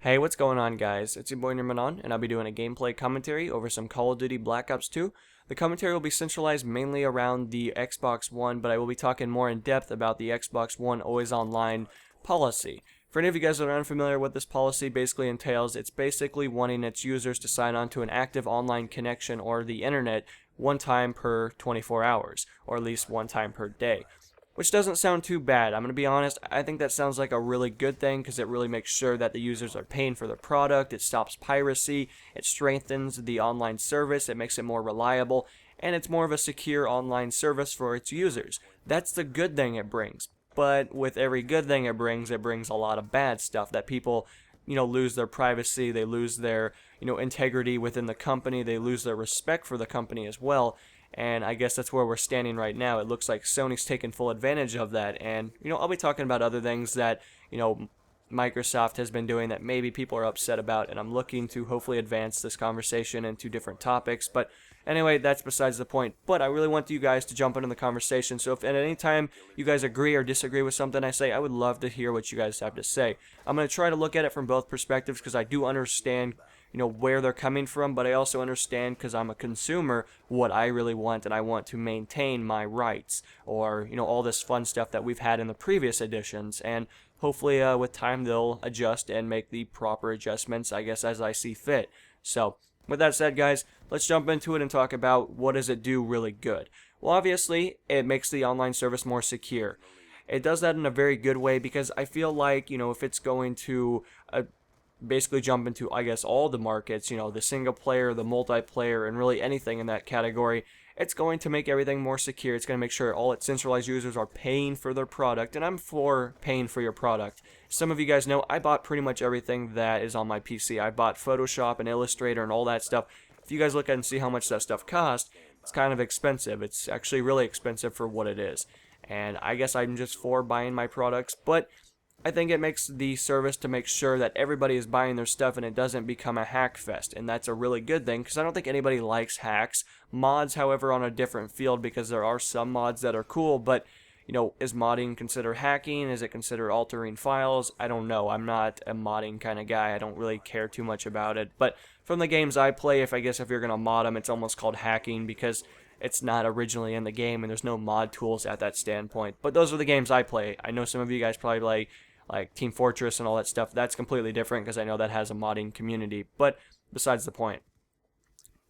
Hey, what's going on, guys? It's your boy Nirmanon, and I'll be doing a gameplay commentary over some Call of Duty Black Ops 2. The commentary will be centralized mainly around the Xbox One, but I will be talking more in depth about the Xbox One Always Online policy. For any of you guys that are unfamiliar with this policy basically entails, it's basically wanting its users to sign on to an active online connection or the internet one time per 24 hours, or at least one time per day. Which doesn't sound too bad. I'm going to be honest, I think that sounds like a really good thing because it really makes sure that the users are paying for their product, it stops piracy, it strengthens the online service, it makes it more reliable, and it's more of a secure online service for its users. That's the good thing it brings. But with every good thing it brings a lot of bad stuff that people, lose their privacy, they lose their, integrity within the company, they lose their respect for the company as well. And I guess that's where we're standing right now. It looks like Sony's taken full advantage of that. And, I'll be talking about other things that, Microsoft has been doing that maybe people are upset about. And I'm looking to hopefully advance this conversation into different topics. But anyway, that's besides the point. But I really want you guys to jump into the conversation. So if at any time you guys agree or disagree with something I say, I would love to hear what you guys have to say. I'm going to try to look at it from both perspectives because I do understand where they're coming from, but I also understand because I'm a consumer what I really want, and I want to maintain my rights, or all this fun stuff that we've had in the previous editions. And hopefully with time they'll adjust and make the proper adjustments, I guess, as I see fit. So with that said, guys, let's jump into it and talk about what does it do really good. Well, obviously it makes the online service more secure. It does that in a very good way because I feel like if it's going to basically jump into, I guess, all the markets, the single player, the multiplayer, and really anything in that category, it's going to make everything more secure. It's going to make sure all its centralized users are paying for their product, and I'm for paying for your product. Some of you guys know I bought pretty much everything that is on my PC. I bought Photoshop and Illustrator and all that stuff. If you guys look at and see how much that stuff costs, it's kind of expensive. It's actually really expensive for what it is. And I guess I'm just for buying my products, but I think it makes the service to make sure that everybody is buying their stuff and it doesn't become a hack fest. And that's a really good thing because I don't think anybody likes hacks. Mods, however, on a different field because there are some mods that are cool, but is modding considered hacking? Is it considered altering files? I don't know. I'm not a modding kind of guy. I don't really care too much about it. But from the games I play, if you're going to mod them, it's almost called hacking because it's not originally in the game and there's no mod tools at that standpoint. But those are the games I play. I know some of you guys probably play like Team Fortress and all that stuff. That's completely different because I know that has a modding community. But besides the point.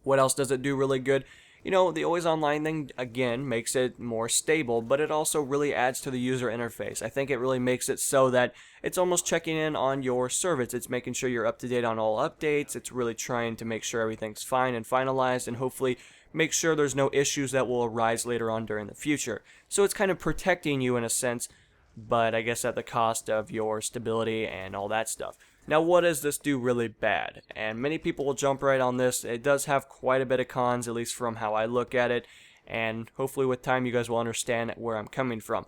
What else does it do really good? The always online thing, again, makes it more stable, but it also really adds to the user interface. I think it really makes it so that it's almost checking in on your service. It's making sure you're up to date on all updates. It's really trying to make sure everything's fine and finalized and hopefully make sure there's no issues that will arise later on during the future. So it's kind of protecting you in a sense, but I guess at the cost of your stability and all that stuff. Now, what does this do really bad? And many people will jump right on this. It does have quite a bit of cons, at least from how I look at it, and hopefully with time you guys will understand where I'm coming from.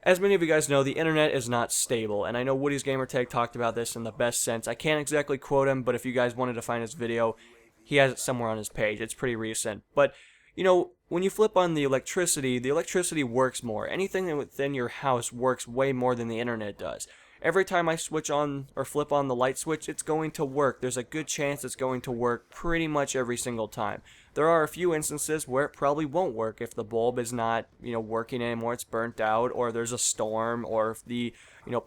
As many of you guys know, the internet is not stable, and I know Woody's Gamertag talked about this in the best sense. I can't exactly quote him, but if you guys wanted to find his video, he has it somewhere on his page. It's pretty recent. But when you flip on the electricity works more. Anything within your house works way more than the internet does. Every time I switch on or flip on the light switch, it's going to work. There's a good chance it's going to work pretty much every single time. There are a few instances where it probably won't work if the bulb is not, working anymore, it's burnt out, or there's a storm, or if the,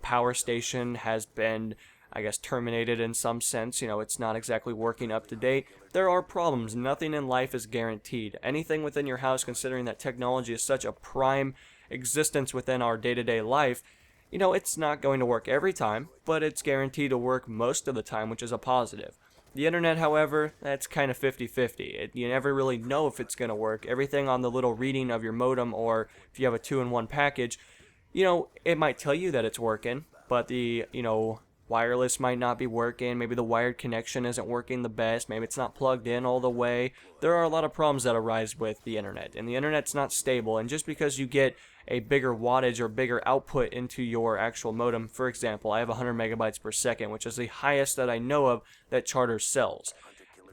power station has been, I guess, terminated in some sense, it's not exactly working up to date. There are problems. Nothing in life is guaranteed. Anything within your house, considering that technology is such a prime existence within our day-to-day life, it's not going to work every time, but it's guaranteed to work most of the time, which is a positive. The internet, however, that's kind of 50-50. You never really know if it's going to work. Everything on the little reading of your modem, or if you have a 2-in-1 package, it might tell you that it's working, but the, wireless might not be working, maybe the wired connection isn't working the best, maybe it's not plugged in all the way. There are a lot of problems that arise with the internet, and the internet's not stable, and just because you get a bigger wattage or bigger output into your actual modem, for example, I have 100 megabytes per second, which is the highest that I know of that Charter sells.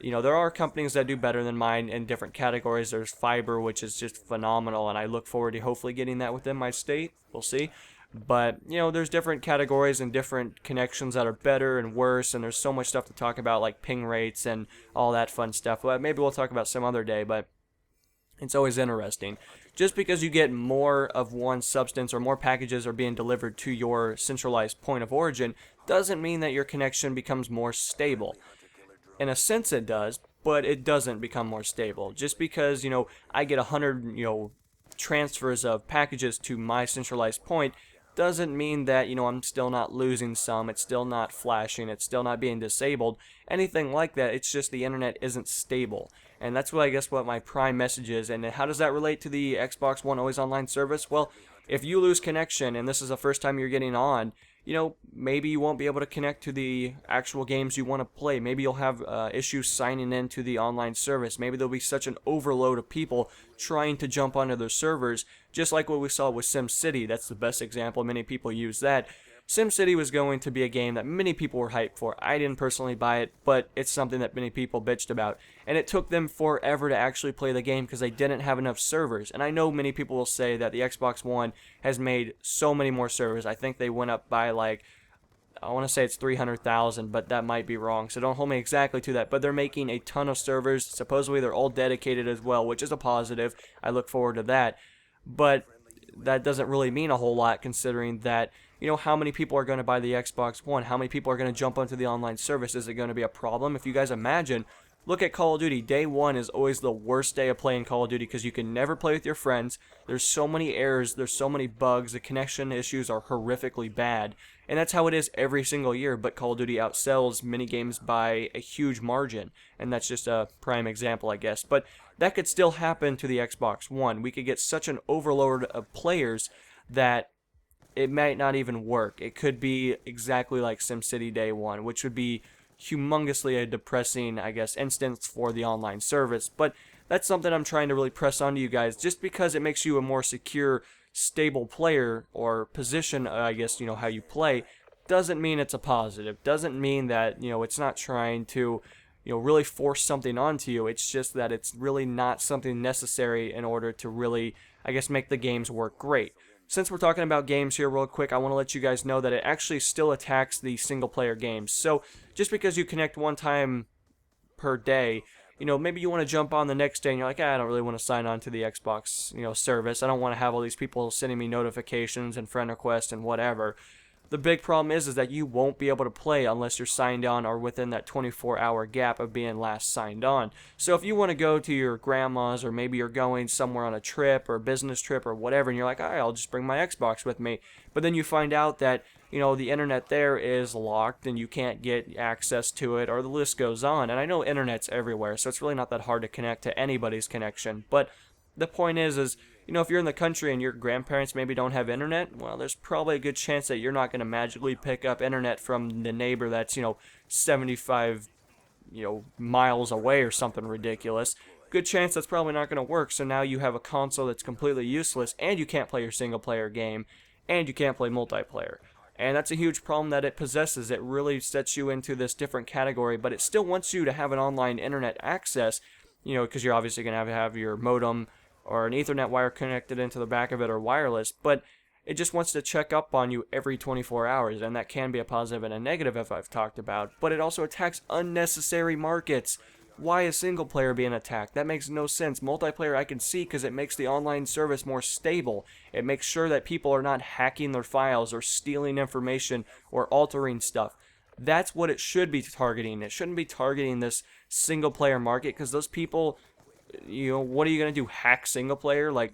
There are companies that do better than mine in different categories. There's fiber, which is just phenomenal, and I look forward to hopefully getting that within my state. We'll see. But, you know, there's different categories and different connections that are better and worse, and there's so much stuff to talk about, like ping rates and all that fun stuff. But maybe we'll talk about some other day, but it's always interesting. Just because you get more of one substance or more packages are being delivered to your centralized point of origin doesn't mean that your connection becomes more stable. In a sense it does, but it doesn't become more stable. Just because, you know, I get 100, you know, transfers of packages to my centralized point doesn't mean that, you know, I'm still not losing some, it's still not flashing, it's still not being disabled, anything like that. It's just the internet isn't stable. And that's what I guess what my prime message is. And how does that relate to the Xbox One Always Online service? Well, if you lose connection and this is the first time you're getting on, you know, maybe you won't be able to connect to the actual games you want to play. Maybe you'll have issues signing in to the online service. Maybe there'll be such an overload of people trying to jump onto their servers, just like what we saw with SimCity. That's the best example. Many people use that. SimCity was going to be a game that many people were hyped for. I didn't personally buy it, but it's something that many people bitched about. And it took them forever to actually play the game because they didn't have enough servers. And I know many people will say that the Xbox One has made so many more servers. I think they went up by like, I want to say it's 300,000, but that might be wrong. So don't hold me exactly to that. But they're making a ton of servers. Supposedly they're all dedicated as well, which is a positive. I look forward to that. But that doesn't really mean a whole lot considering that, you know, how many people are going to buy the Xbox One? How many people are going to jump onto the online service? Is it going to be a problem? If you guys imagine, look at Call of Duty. Day one is always the worst day of playing Call of Duty because you can never play with your friends. There's so many errors. There's so many bugs. The connection issues are horrifically bad. And that's how it is every single year. But Call of Duty outsells mini games by a huge margin. And that's just a prime example, I guess. But that could still happen to the Xbox One. We could get such an overload of players that it might not even work. It could be exactly like SimCity Day 1, which would be humongously a depressing, I guess, instance for the online service. But that's something I'm trying to really press onto you guys. Just because it makes you a more secure, stable player or position, I guess, you know, how you play, doesn't mean it's a positive. Doesn't mean that, you know, it's not trying to, you know, really force something onto you. It's just that it's really not something necessary in order to really, I guess, make the games work great. Since we're talking about games here real quick, I want to let you guys know that it actually still attacks the single-player games. So just because you connect one time per day, you know, maybe you want to jump on the next day and you're like, I don't really want to sign on to the Xbox, you know, service. I don't want to have all these people sending me notifications and friend requests and whatever. The big problem is that you won't be able to play unless you're signed on or within that 24-hour gap of being last signed on. So if you want to go to your grandma's or maybe you're going somewhere on a trip or a business trip or whatever and you're like, I'll just bring my Xbox with me. But then you find out that, you know, the internet there is locked and you can't get access to it, or the list goes on. And I know internet's everywhere, so it's really not that hard to connect to anybody's connection. But the point is, you know, if you're in the country and your grandparents maybe don't have internet, well, there's probably a good chance that you're not going to magically pick up internet from the neighbor that's, you know, 75, you know, miles away or something ridiculous. Good chance that's probably not going to work. So now you have a console that's completely useless, and you can't play your single player game, and you can't play multiplayer. And that's a huge problem that it possesses. It really sets you into this different category, but it still wants you to have an online internet access, you know, because you're obviously going to have your modem or an Ethernet wire connected into the back of it or wireless, but it just wants to check up on you every 24 hours, and that can be a positive and a negative if I've talked about, but it also attacks unnecessary markets. Why is single player being attacked? That makes no sense. Multiplayer I can see because it makes the online service more stable. It makes sure that people are not hacking their files or stealing information or altering stuff. That's what it should be targeting. It shouldn't be targeting this single player market because those people, you know, what are you going to do? Hack single player? Like,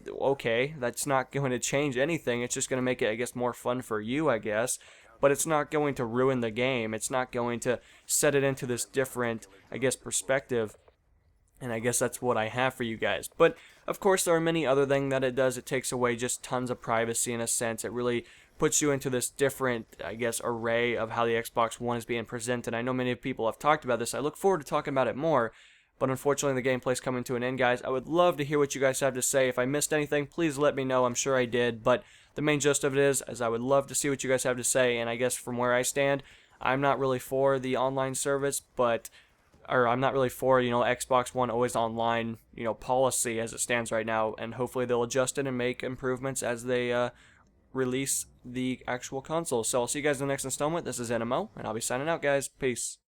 okay, that's not going to change anything. It's just going to make it, I guess, more fun for you, I guess. But it's not going to ruin the game. It's not going to set it into this different, I guess, perspective. And I guess that's what I have for you guys. But, of course, there are many other things that it does. It takes away just tons of privacy in a sense. It really puts you into this different, I guess, array of how the Xbox One is being presented. I know many people have talked about this. I look forward to talking about it more. But unfortunately, the gameplay's coming to an end, guys. I would love to hear what you guys have to say. If I missed anything, please let me know. I'm sure I did. But the main gist of it is I would love to see what you guys have to say. And I guess from where I stand, I'm not really for the online service, or I'm not really for, you know, Xbox One always online, you know, policy as it stands right now. And hopefully they'll adjust it and make improvements as they release the actual console. So I'll see you guys in the next installment. This is NMO, and I'll be signing out, guys. Peace.